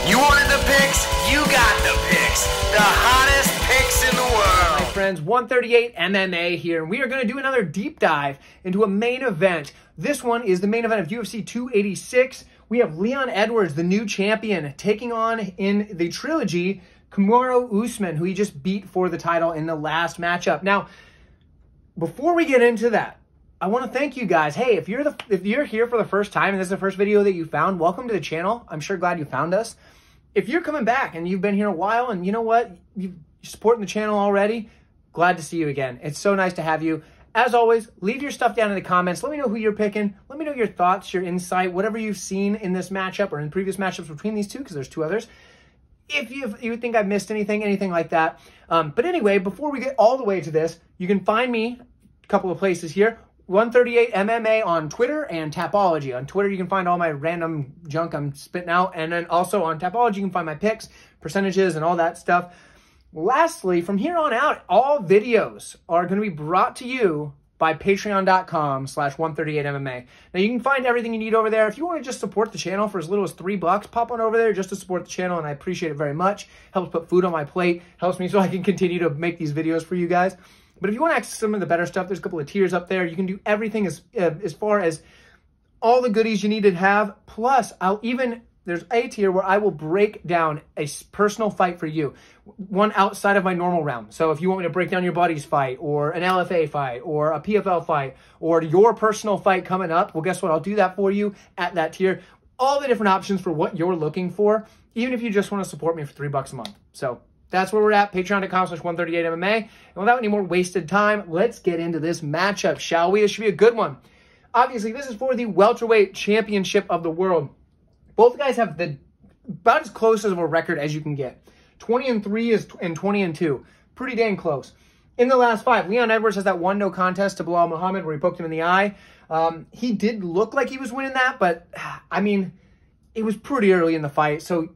You wanted the picks? You got the picks. The hottest picks in the world. Hi friends, 138 MMA here, and we are going to do another deep dive into a main event. This one is the main event of UFC 286. We have Leon Edwards, the new champion, taking on in the trilogy Kamaru Usman, who he just beat for the title in the last matchup. Now, before we get into that, I want to thank you guys. Hey, if you're here for the first time and this is the first video that you found, welcome to the channel. I'm sure glad you found us. If you're coming back and you've been here a while and you know what, you're supporting the channel already, glad to see you again. It's so nice to have you. As always, leave your stuff down in the comments. Let me know who you're picking. Let me know your thoughts, your insight, whatever you've seen in this matchup or in previous matchups between these two, because there's two others. If you think I've missed anything like that. But anyway, before we get all the way to this, you can find me a couple of places here. 138 MMA on Twitter and Tapology. On Twitter, you can find all my random junk I'm spitting out. And then also on Tapology, you can find my picks, percentages, and all that stuff. Lastly, from here on out, all videos are going to be brought to you by patreon.com/138MMA. Now, you can find everything you need over there. If you want to just support the channel for as little as $3, pop on over there just to support the channel, and I appreciate it very much. Helps put food on my plate. Helps me so I can continue to make these videos for you guys. But if you want to access some of the better stuff, there's a couple of tiers up there. You can do everything as far as all the goodies you need to have. Plus, there's a tier where I will break down a personal fight for you, one outside of my normal round. So if you want me to break down your buddy's fight or an LFA fight or a PFL fight or your personal fight coming up, well, guess what? I'll do that for you at that tier. All the different options for what you're looking for, even if you just want to support me for $3 a month. So that's where we're at, patreon.com/138MMA. And without any more wasted time, let's get into this matchup, shall we? This should be a good one. Obviously, this is for the welterweight championship of the world. Both guys have about as close of a record as you can get. 20-3 and 20-2. Pretty dang close. In the last five, Leon Edwards has that one no contest to Bilal Muhammad where he poked him in the eye. He did look like he was winning that, but I mean, it was pretty early in the fight, so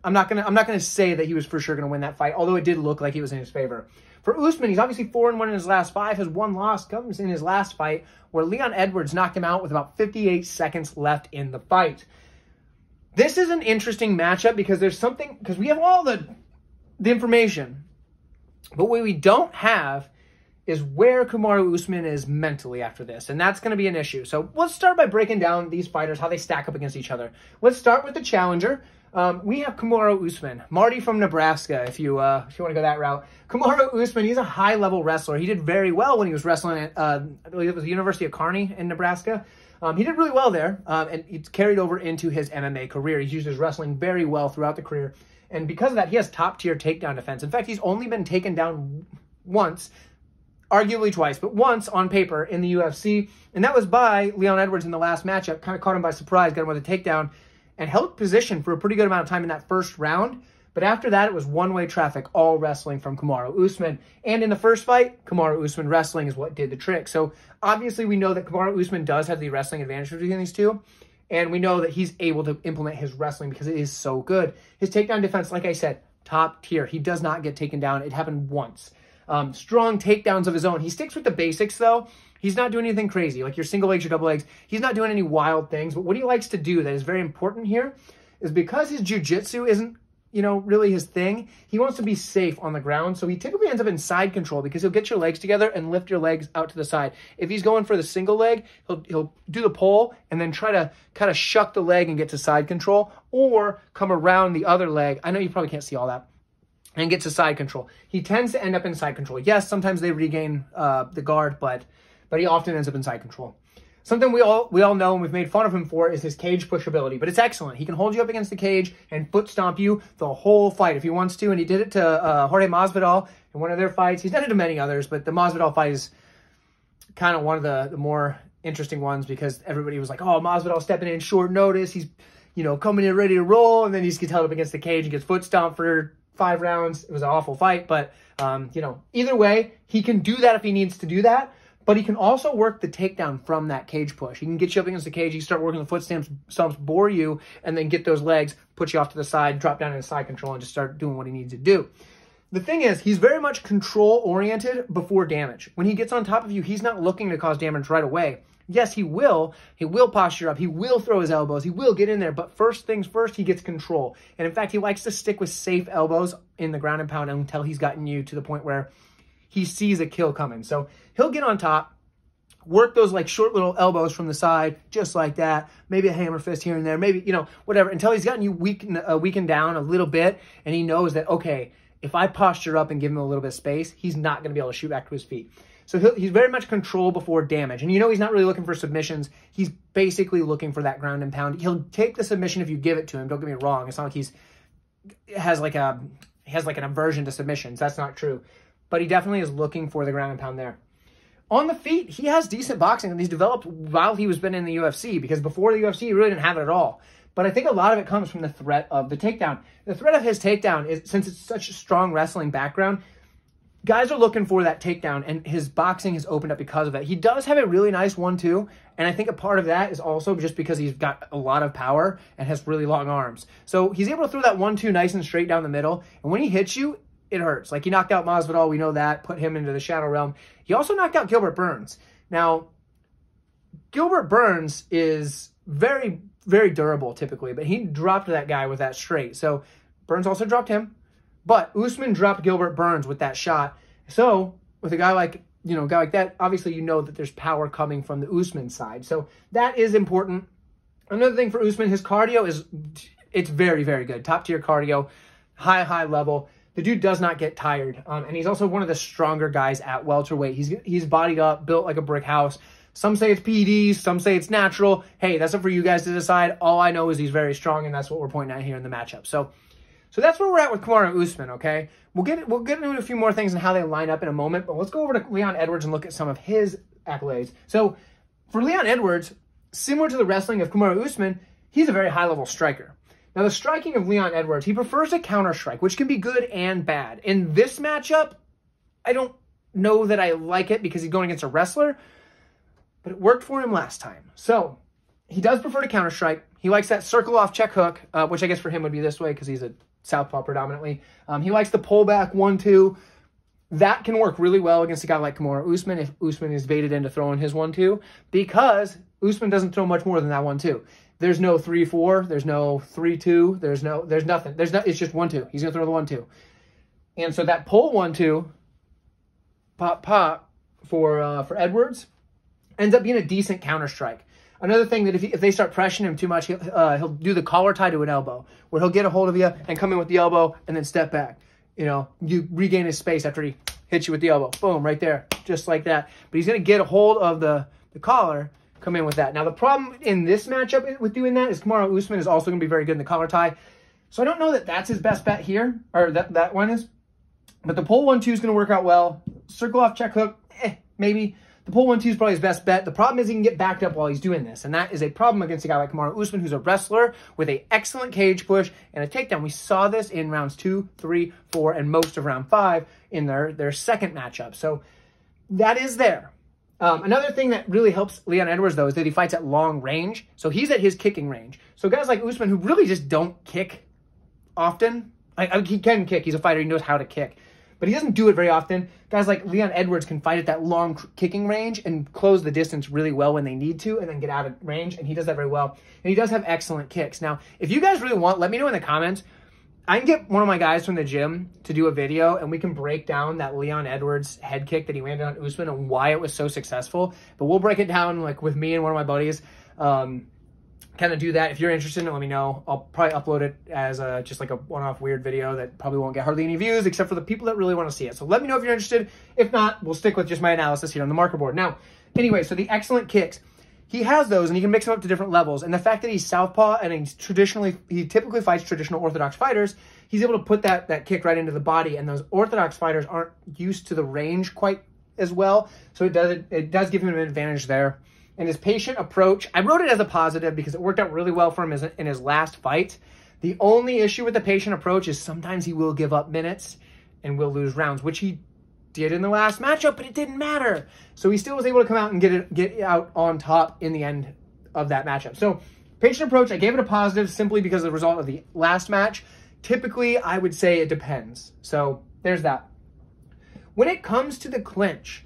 I'm not gonna say that he was for sure gonna win that fight, although it did look like he was in his favor. For Usman, he's obviously 4-1 in his last five. His one loss comes in his last fight, where Leon Edwards knocked him out with about 58 seconds left in the fight. This is an interesting matchup because we have all the information, but what we don't have is where Kamaru Usman is mentally after this, and that's going to be an issue. So let's start by breaking down these fighters, how they stack up against each other. Let's start with the challenger. We have Kamaru Usman, Marty from Nebraska, if you want to go that route. Kamaru Usman, he's a high-level wrestler. He did very well when he was wrestling at, I believe it was the University of Kearney in Nebraska. He did really well there, and it's carried over into his MMA career. He's used his wrestling very well throughout the career, and because of that, he has top-tier takedown defense. In fact, he's only been taken down once, arguably twice, but once on paper in the UFC, and that was by Leon Edwards in the last matchup. Kind of caught him by surprise, got him with a takedown, and held position for a pretty good amount of time in that first round. But after that, it was one-way traffic, all wrestling from Kamaru Usman. And in the first fight, Kamaru Usman wrestling is what did the trick. So obviously we know that Kamaru Usman does have the wrestling advantage between these two. And we know that he's able to implement his wrestling because it is so good. His takedown defense, like I said, top tier. He does not get taken down. It happened once. Strong takedowns of his own. He sticks with the basics, though. He's not doing anything crazy, like your single legs, your double legs. He's not doing any wild things. But what he likes to do that is very important here is because his jiu-jitsu isn't, really his thing, he wants to be safe on the ground. So he typically ends up in side control because he'll get your legs together and lift your legs out to the side. If he's going for the single leg, he'll do the pull and then try to kind of shuck the leg and get to side control, or come around the other leg. I know you probably can't see all that. And get to side control. He tends to end up in side control. Yes, sometimes they regain the guard, but he often ends up in side control. Something we all know and we've made fun of him for is his cage push ability, but it's excellent. He can hold you up against the cage and foot stomp you the whole fight if he wants to, and he did it to Jorge Masvidal in one of their fights. He's done it to many others, but the Masvidal fight is kind of one of the more interesting ones because everybody was like, oh, Masvidal stepping in short notice. He's, coming in ready to roll, and then he gets held up against the cage and gets foot stomped for 5 rounds. It was an awful fight, but, either way, he can do that if he needs to do that. But he can also work the takedown from that cage push. He can get you up against the cage. You start working the foot stomps, bore you, and then get those legs, put you off to the side, drop down into side control, and just start doing what he needs to do. The thing is, he's very much control-oriented before damage. When he gets on top of you, he's not looking to cause damage right away. Yes, he will. He will posture up. He will throw his elbows. He will get in there. But first things first, he gets control. And in fact, he likes to stick with safe elbows in the ground and pound until he's gotten you to the point where he sees a kill coming. So he'll get on top, work those like short little elbows from the side, just like that. Maybe a hammer fist here and there, maybe, you know, whatever, until he's gotten you weakened down a little bit. And he knows that, okay, if I posture up and give him a little bit of space, he's not going to be able to shoot back to his feet. So he's very much control before damage. And you know he's not really looking for submissions. He's basically looking for that ground and pound. He'll take the submission if you give it to him. Don't get me wrong. It's not like he has like an aversion to submissions. That's not true. But he definitely is looking for the ground and pound there. On the feet, he has decent boxing that he's developed while he was been in the UFC, because before the UFC, he really didn't have it at all. But I think a lot of it comes from the threat of the takedown. The threat of his takedown is, since it's such a strong wrestling background, guys are looking for that takedown, and his boxing has opened up because of that. He does have a really nice 1-2, and I think a part of that is also just because he's got a lot of power and has really long arms. So he's able to throw that 1-2 nice and straight down the middle, and when he hits you, it hurts. Like, he knocked out Masvidal, we know that, put him into the shadow realm. He also knocked out Gilbert Burns. Now, Gilbert Burns is very, very durable typically, but he dropped that guy with that straight. So Burns also dropped him, but Usman dropped Gilbert Burns with that shot. So with a guy like, guy like that, obviously you know that there's power coming from the Usman side. So that is important. Another thing for Usman, his cardio it's very, very good. Top tier cardio, high level. The dude does not get tired, and he's also one of the stronger guys at welterweight. He's bodied up, built like a brick house. Some say it's PEDs, some say it's natural. Hey, that's up for you guys to decide. All I know is he's very strong, and that's what we're pointing at here in the matchup. So that's where we're at with Kamaru Usman, okay? We'll get into a few more things and how they line up in a moment, but let's go over to Leon Edwards and look at some of his accolades. So for Leon Edwards, similar to the wrestling of Kamaru Usman, he's a very high-level striker. Now, the striking of Leon Edwards, he prefers a counter-strike, which can be good and bad. In this matchup, I don't know that I like it because he's going against a wrestler, but it worked for him last time. So he does prefer to counter-strike. He likes that circle-off check hook, which I guess for him would be this way because he's a southpaw predominantly. He likes the pullback 1-2. That can work really well against a guy like Kamaru Usman if Usman is baited into throwing his 1-2, because Usman doesn't throw much more than that 1-2. There's no 3-4. There's no 3-2. There's nothing. It's just 1-2. He's going to throw the 1-2. And so that pull 1-2, pop, for Edwards, ends up being a decent counter-strike. Another thing that if they start pressuring him too much, he'll do the collar tie to an elbow, where he'll get a hold of you and come in with the elbow and then step back. You regain his space after he hits you with the elbow. Boom, right there, just like that. But he's going to get a hold of the collar, come in with that. Now, the problem in this matchup with doing that is Kamaru Usman is also going to be very good in the collar tie. So I don't know that that's his best bet here, or that one is. But the pull 1-2 is going to work out well. Circle off check hook, maybe. The pull 1-2 is probably his best bet. The problem is he can get backed up while he's doing this, and that is a problem against a guy like Kamaru Usman, who's a wrestler with an excellent cage push and a takedown. We saw this in rounds 2, 3, 4, and most of round 5 in their second matchup. So that is there. Another thing that really helps Leon Edwards, though, is that he fights at long range. So he's at his kicking range. So guys like Usman, who really just don't kick often, he can kick. He's a fighter. He knows how to kick. But he doesn't do it very often. Guys like Leon Edwards can fight at that long kicking range and close the distance really well when they need to and then get out of range, and he does that very well. And he does have excellent kicks. Now, if you guys really want, let me know in the comments. I can get one of my guys from the gym to do a video, and we can break down that Leon Edwards head kick that he landed on Usman and why it was so successful. But we'll break it down like with me and one of my buddies. Kind of do that. If you're interested in it, let me know. I'll probably upload it as just like a one-off weird video that probably won't get hardly any views except for the people that really want to see it. So let me know if you're interested. If not, we'll stick with just my analysis here on the marker board. Now, anyway, so the excellent kicks. He has those, and he can mix them up to different levels. And the fact that he's southpaw and he typically fights traditional orthodox fighters, he's able to put that kick right into the body. And those orthodox fighters aren't used to the range quite as well, so it does give him an advantage there. And his patient approach, I wrote it as a positive because it worked out really well for him in his last fight. The only issue with the patient approach is sometimes he will give up minutes and will lose rounds, which he did in the last matchup, but it didn't matter. So he still was able to come out and get out on top in the end of that matchup. So patient approach, I gave it a positive simply because of the result of the last match. Typically, I would say it depends. So there's that. When it comes to the clinch,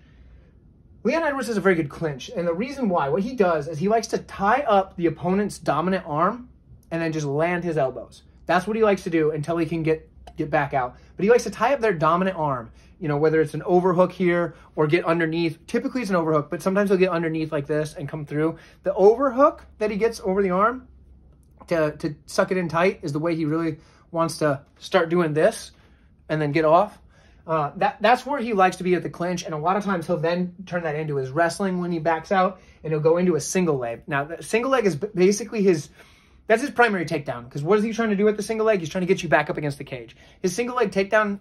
Leon Edwards is a very good clinch, and the reason why, what he does is he likes to tie up the opponent's dominant arm and then just land his elbows. That's what he likes to do until he can get back out. But he likes to tie up their dominant arm, you know, whether it's an overhook here or get underneath. Typically it's an overhook, but sometimes he'll get underneath like this and come through. The overhook that he gets over the arm to suck it in tight is the way he really wants to start doing this and then get off. That's where he likes to be at the clinch, and a lot of times he'll then turn that into his wrestling when he backs out, and he'll go into a single leg. Now, the single leg is basically that's his primary takedown, because what is he trying to do with the single leg? He's trying to get you back up against the cage. His single leg takedown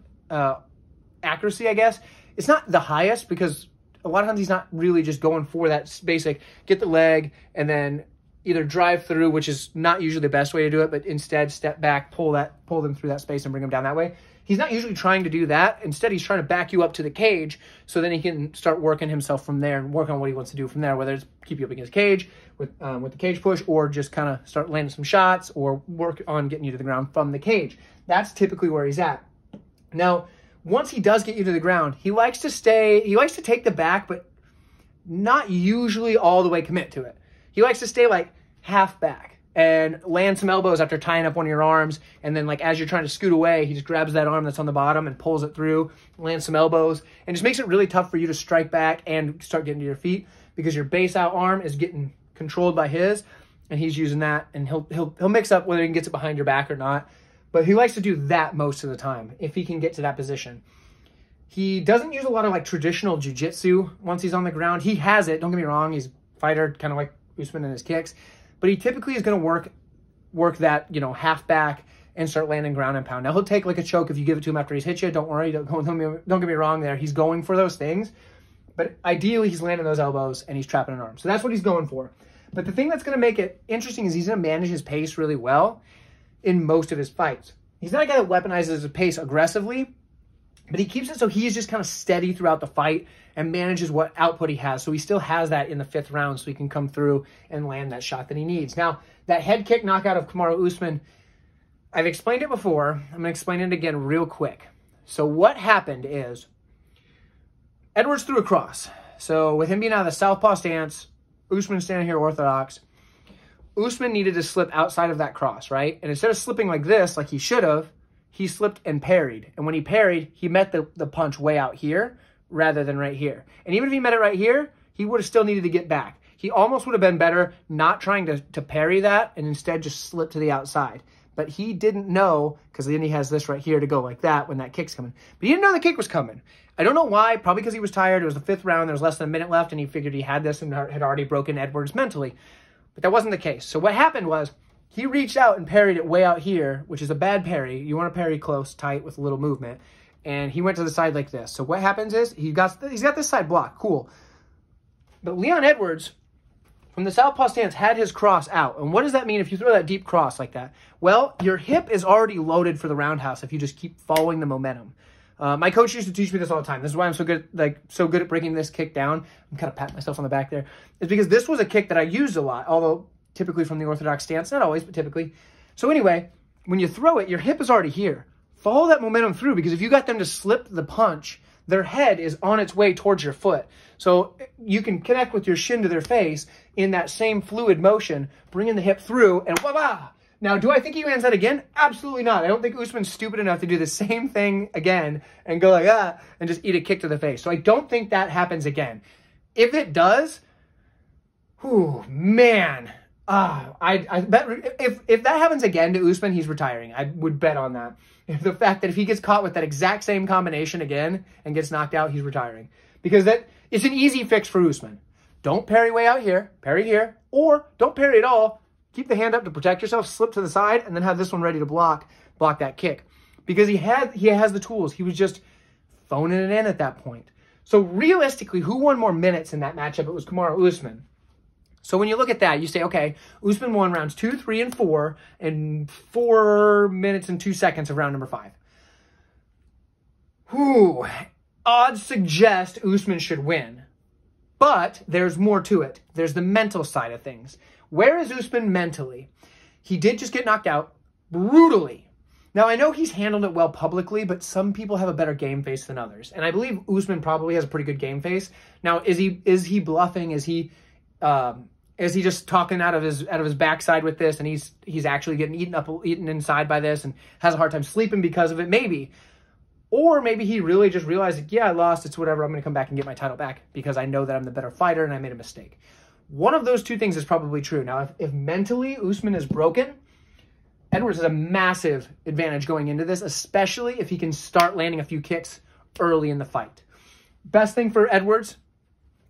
accuracy, I guess, it's not the highest, because a lot of times he's not really just going for that basic, get the leg, and then either drive through, which is not usually the best way to do it, but instead step back, pull them through that space and bring them down that way. He's not usually trying to do that. Instead, he's trying to back you up to the cage so then he can start working himself from there and work on what he wants to do from there, whether it's keep you up against the cage with the cage push, or just kind of start landing some shots, or work on getting you to the ground from the cage. That's typically where he's at. Now, once he does get you to the ground, he likes to take the back, but not usually all the way commit to it. He likes to stay like half back and land some elbows after tying up one of your arms. And then like as you're trying to scoot away, he just grabs that arm that's on the bottom and pulls it through, lands some elbows, and just makes it really tough for you to strike back and start getting to your feet, because your base out arm is getting controlled by his, and he's using that, and he'll mix up whether he gets it behind your back or not. But he likes to do that most of the time if he can get to that position. He doesn't use a lot of like traditional jiu-jitsu once he's on the ground. He has it, don't get me wrong, he's a fighter kind of like Usman in his kicks, but he typically is going to work that, you know, half back and start landing ground and pound. Now, he'll take like a choke if you give it to him after he's hit you. Don't worry, don't get me wrong there. He's going for those things, but ideally he's landing those elbows and he's trapping an arm. So that's what he's going for. But the thing that's going to make it interesting is he's going to manage his pace really well in most of his fights. He's not a guy that weaponizes his pace aggressively, but he keeps it so he's just kind of steady throughout the fight and manages what output he has. So he still has that in the 5th round, so he can come through and land that shot that he needs. Now, that head kick knockout of Kamaru Usman, I've explained it before. I'm going to explain it again real quick. So what happened is Edwards threw a cross. So with him being out of the southpaw stance, Usman standing here orthodox, Usman needed to slip outside of that cross, right? And instead of slipping like this, like he should have, he slipped and parried. And when he parried, he met the punch way out here rather than right here. And even if he met it right here, he would have still needed to get back. He almost would have been better not trying to parry that and instead just slip to the outside. But he didn't know, because then he has this right here to go like that when that kick's coming. But he didn't know the kick was coming. I don't know why. Probably because he was tired. It was the 5th round. There was less than a minute left, and he figured he had this and had already broken Edwards mentally. But that wasn't the case. So what happened was he reached out and parried it way out here, which is a bad parry. You want to parry close, tight, with a little movement. And he went to the side like this. So what happens is he's got this side blocked. Cool. But Leon Edwards, from the southpaw stance, had his cross out. And what does that mean if you throw that deep cross like that? Well, your hip is already loaded for the roundhouse if you just keep following the momentum. My coach used to teach me this all the time. This is why I'm so good at breaking this kick down. I'm kind of patting myself on the back there. It's because this was a kick that I used a lot, although typically from the orthodox stance, not always, but typically. So anyway, when you throw it, your hip is already here. Follow that momentum through, because if you got them to slip the punch, their head is on its way towards your foot. So you can connect with your shin to their face in that same fluid motion, bringing the hip through, and wah-wah! Now, do I think he lands that again? Absolutely not. I don't think Usman's stupid enough to do the same thing again and go like, and just eat a kick to the face. So I don't think that happens again. If it does, whew, man, I bet if that happens again to Usman, he's retiring. I would bet on that. The fact that if he gets caught with that exact same combination again and gets knocked out, he's retiring. Because it's an easy fix for Usman. Don't parry way out here, parry here, or don't parry at all. Keep the hand up to protect yourself, slip to the side, and then have this one ready to block that kick. Because he has the tools. He was just phoning it in at that point. So realistically, who won more minutes in that matchup? It was Kamaru Usman. So when you look at that, you say, okay, Usman won rounds 2, 3, and 4 in 4 minutes and 2 seconds of round number 5. Whew. Odds suggest Usman should win. But there's more to it. There's the mental side of things. Where is Usman mentally? He did just get knocked out brutally. Now, I know he's handled it well publicly, but some people have a better game face than others. And I believe Usman probably has a pretty good game face. Now, is he bluffing? Is he just talking out of his backside with this, and he's actually getting eaten inside by this and has a hard time sleeping because of it? Maybe. Or maybe he really just realized, like, yeah, I lost, it's whatever, I'm going to come back and get my title back because I know that I'm the better fighter and I made a mistake. One of those two things is probably true. Now, if mentally Usman is broken, Edwards has a massive advantage going into this, especially if he can start landing a few kicks early in the fight. Best thing for Edwards,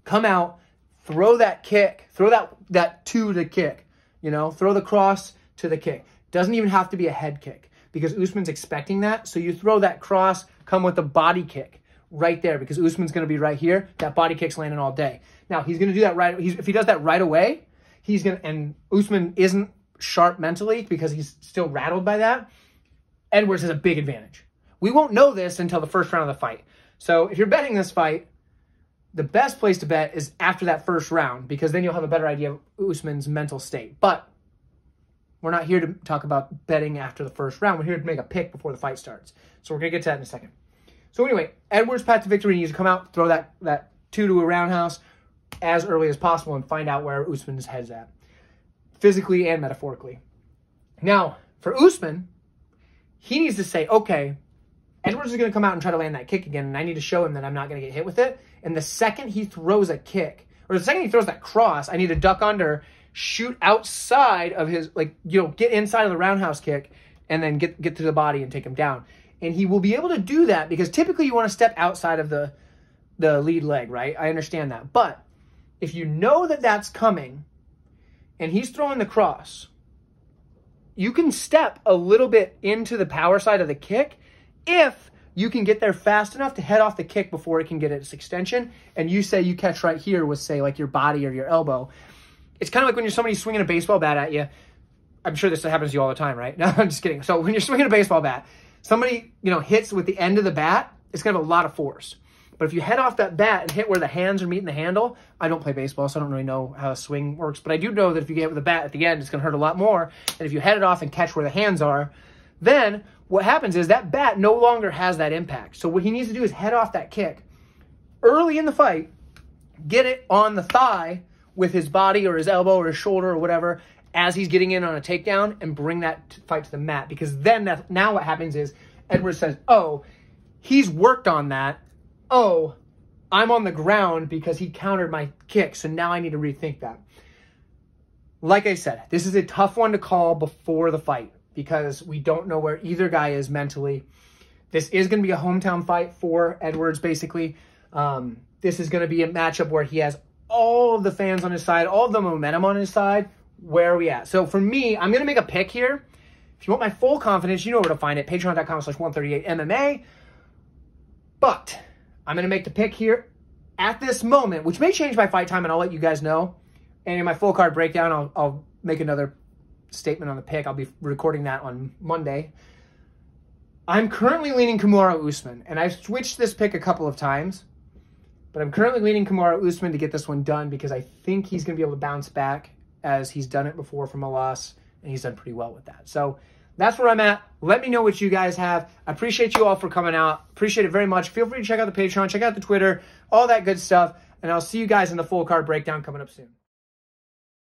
come out, throw that kick, throw that to the kick, throw the cross to the kick. Doesn't even have to be a head kick because Usman's expecting that. So you throw that cross, come with a body kick right there because Usman's going to be right here. That body kick's landing all day. Now, he's going to do that if he does that right away, and Usman isn't sharp mentally because he's still rattled by that, Edwards has a big advantage. We won't know this until the first round of the fight. So if you're betting this fight, the best place to bet is after that first round because then you'll have a better idea of Usman's mental state. But we're not here to talk about betting after the first round. We're here to make a pick before the fight starts. So we're going to get to that in a second. So anyway, Edwards' path to victory needs to come out, throw that 2 to a roundhouse as early as possible and find out where Usman's head's at, physically and metaphorically. Now, for Usman, he needs to say, okay, Edwards is going to come out and try to land that kick again, and I need to show him that I'm not going to get hit with it. And the second he throws a kick, or the second he throws that cross, I need to duck under, shoot outside of his, get inside of the roundhouse kick, and then get to the body and take him down. And he will be able to do that because typically you want to step outside of the lead leg, right? I understand that. But if you know that that's coming, and he's throwing the cross, you can step a little bit into the power side of the kick if you can get there fast enough to head off the kick before it can get its extension. And you say you catch right here with, say, like your body or your elbow. It's kind of like when you're somebody swinging a baseball bat at you. I'm sure this happens to you all the time, right? No, I'm just kidding. So when you're swinging a baseball bat, somebody, hits with the end of the bat, it's going to have a lot of force. But if you head off that bat and hit where the hands are meeting the handle, I don't play baseball, so I don't really know how a swing works. But I do know that if you get with the bat at the end, it's going to hurt a lot more. And if you head it off and catch where the hands are, then what happens is that bat no longer has that impact. So what he needs to do is head off that kick early in the fight, get it on the thigh with his body or his elbow or his shoulder or whatever as he's getting in on a takedown and bring that fight to the mat. Because then now what happens is Edwards says, oh, he's worked on that. Oh, I'm on the ground because he countered my kick, so now I need to rethink that. Like I said, this is a tough one to call before the fight because we don't know where either guy is mentally. This is going to be a hometown fight for Edwards, basically. This is going to be a matchup where he has all of the fans on his side, all of the momentum on his side. Where are we at? So for me, I'm going to make a pick here. If you want my full confidence, you know where to find it, patreon.com/138MMA. But I'm going to make the pick here at this moment, which may change my fight time, and I'll let you guys know. And in my full card breakdown, I'll make another statement on the pick. I'll be recording that on Monday. I'm currently leaning Kamaru Usman, and I've switched this pick a couple of times. But I'm currently leaning Kamaru Usman to get this one done because I think he's going to be able to bounce back as he's done it before from a loss, and he's done pretty well with that. So that's where I'm at. Let me know what you guys have. I appreciate you all for coming out. Appreciate it very much. Feel free to check out the Patreon, check out the Twitter, all that good stuff. And I'll see you guys in the full card breakdown coming up soon.